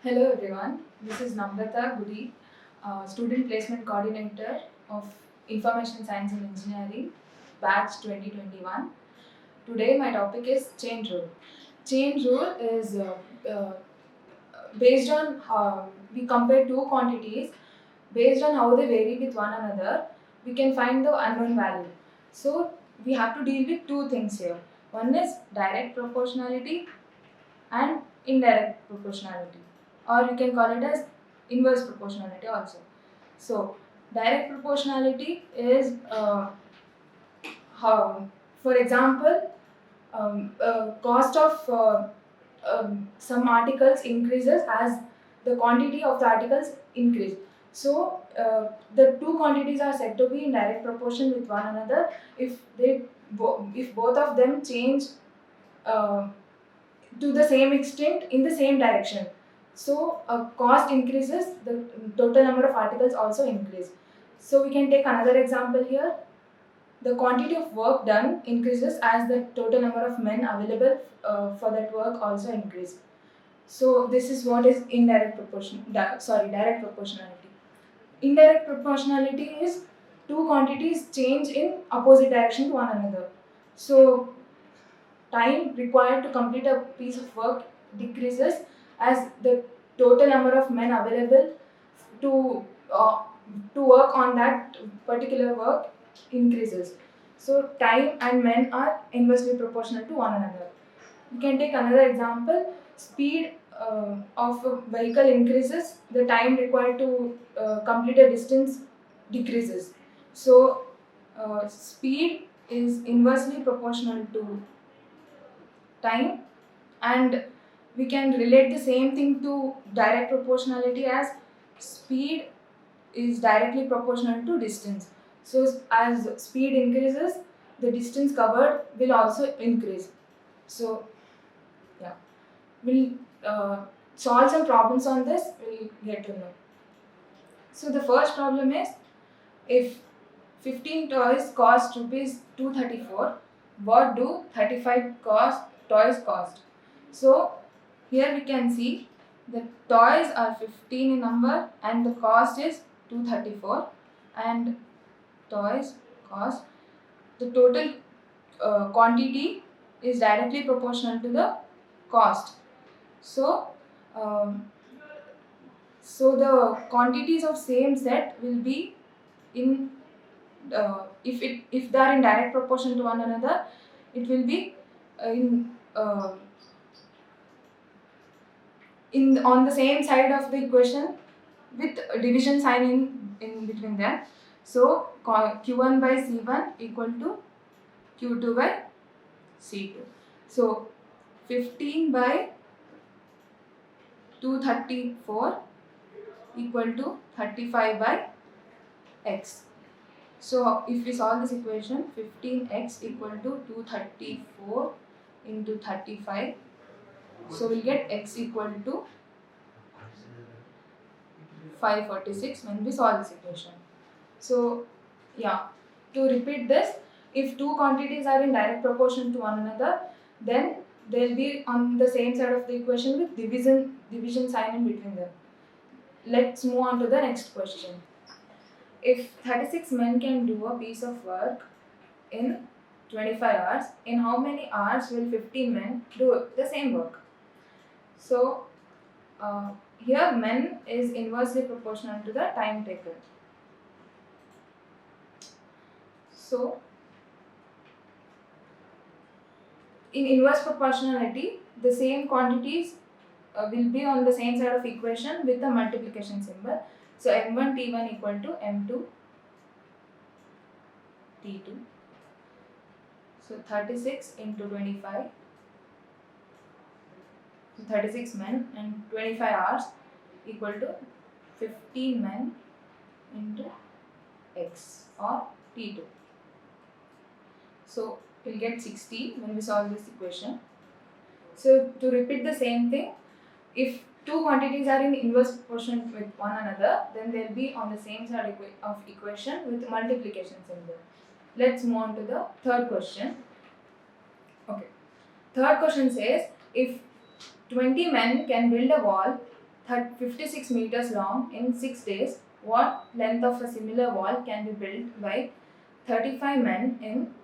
Hello everyone, this is Namrata Gudi, Student Placement Coordinator of Information Science and Engineering, Batch 2021. Today my topic is chain rule. Chain rule is uh, based on how we compare two quantities, based on how they vary with one another, we can find the unknown value. So we have to deal with two things here. One is direct proportionality and indirect proportionality, or you can call it as inverse proportionality also. So direct proportionality is how, for example, cost of some articles increases as the quantity of the articles increase. So the two quantities are said to be in direct proportion with one another if if both of them change uh, to the same extent in the same direction. So cost increases, the total number of articles also increase. So we can take another example here. The quantity of work done increases as the total number of men available for that work also increase. So this is what is direct proportionality. Indirect proportionality is two quantities change in opposite direction to one another. So time required to complete a piece of work decreases as the total number of men available to uh, to work on that particular work increases. So time and men are inversely proportional to one another. We can take another example. Speed of a vehicle increases, the time required to complete a distance decreases. So speed is inversely proportional to time, and we can relate the same thing to direct proportionality as speed is directly proportional to distance. So as speed increases, the distance covered will also increase. So yeah, we'll solve some problems on this, we'll get to know. So the first problem is, if 15 toys cost rupees 234, what do 35 toys cost? So here we can see the toys are 15 in number and the cost is 234, and toys cost, the total quantity is directly proportional to the cost. So um, so the quantities of same set will be in if they are in direct proportion to one another, it will be in on the same side of the equation with a division sign in between them. So q1 by c1 equal to q2 by c2. So 15 by 234 equal to 35 by x. So if we solve this equation, 15x equal to 234 into 35. So we'll get x equal to 546 when we solve this equation. So yeah, to repeat this, if two quantities are in direct proportion to one another, then they'll be on the same side of the equation with division sign in between them. Let's move on to the next question. If 36 men can do a piece of work in 25 hours, in how many hours will 15 men do the same work? So here men is inversely proportional to the time taken. So in inverse proportionality, the same quantities will be on the same side of equation with the multiplication symbol. So m1 t1 equal to m2 t2. So 36 into 25. So 36 men and 25 hours equal to 15 men into x or t2. So we'll get 60 when we solve this equation. So to repeat the same thing, if two quantities are in inverse proportion with one another, then they'll be on the same side of equation with multiplication symbol. Let's move on to the third question. Okay. Third question says, if 20 men can build a wall 56 meters long in 6 days, what length of a similar wall can be built by 35 men in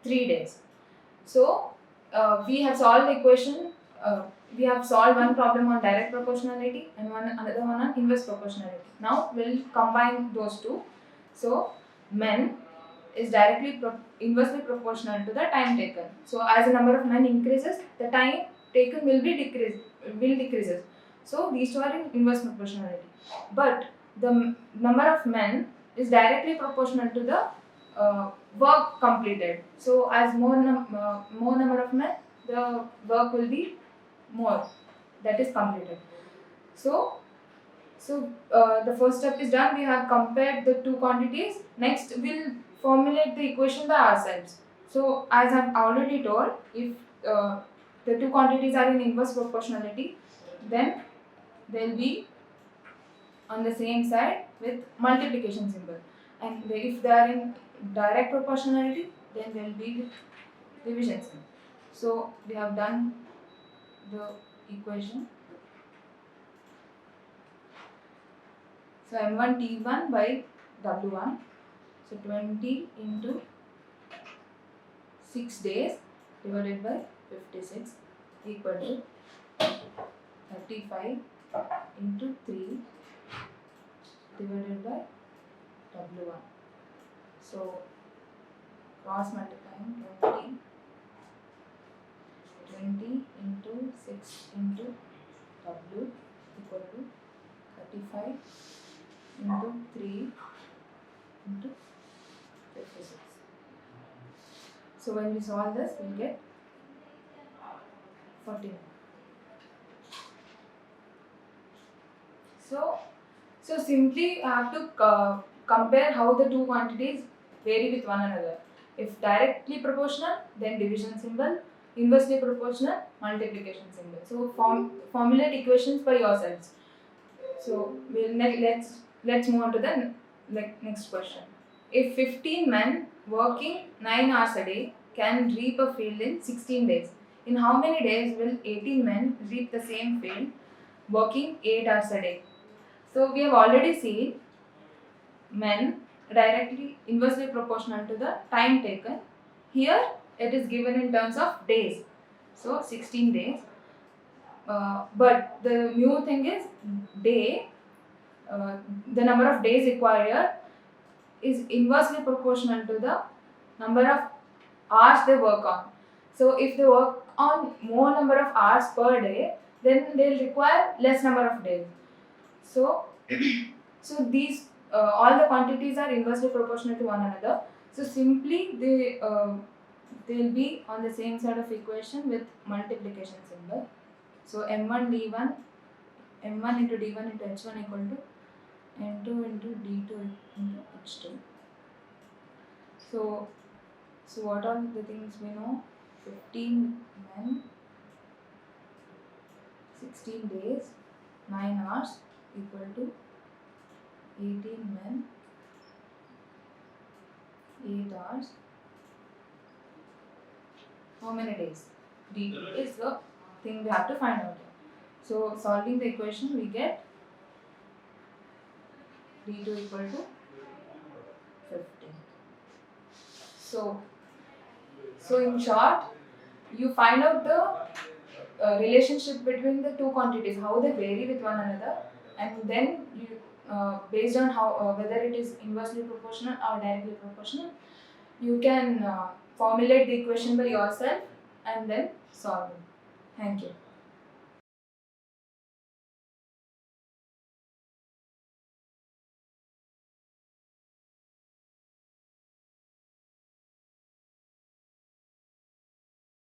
3 days? So, we have solved the equation. We have solved one problem on direct proportionality and another one on inverse proportionality. Now, we'll combine those two. So, men is inversely proportional to the time taken. So, as the number of men increases, the time taken will decreases. So, these two are in inverse proportionality. But the number of men is directly proportional to the work completed. So, as more number of men, the work will be more that is completed. So, the first step is done. We have compared the two quantities. Next, we'll formulate the equation by ourselves. So, as I've already told, if the two quantities are in inverse proportionality, then they'll be on the same side with multiplication symbol. And if they are in direct proportionality, then they'll be with division symbol. So, we have done the equation. So, M1 T1 by W1. So, 20 into 6 days divided by 56 equal to 35 into 3 divided by W1. So, cross multiplying 20 into 6 into W equal to 35 into 3 into 56. So, when we solve this, we get 14. So simply I have to compare how the two quantities vary with one another. If directly proportional, then division symbol. Inversely proportional, multiplication symbol. So formulate equations by yourselves. So let's move on to the next question. If 15 men working 9 hours a day can reap a field in 16 days, in how many days will 18 men reap the same field working 8 hours a day? So we have already seen men directly inversely proportional to the time taken. Here it is given in terms of days. So 16 days. But the new thing is the number of days required is inversely proportional to the number of hours they work on. So if they work on more number of hours per day, then they'll require less number of days. So, these all the quantities are inversely proportional to one another. So simply they'll be on the same side of equation with multiplication symbol. So m1 d1 m1 into d1 into h1 equal to n2 into d2 into h2. So what are the things we know? 15 men, 16 days, 9 hours equal to 18 men, 8 hours. How many days? D2 is the thing we have to find out. So solving the equation, we get D2 equal to 15. So in short, you find out the relationship between the two quantities, how they vary with one another, and then you based on how whether it is inversely proportional or directly proportional, you can formulate the equation by yourself and then solve it. Thank you.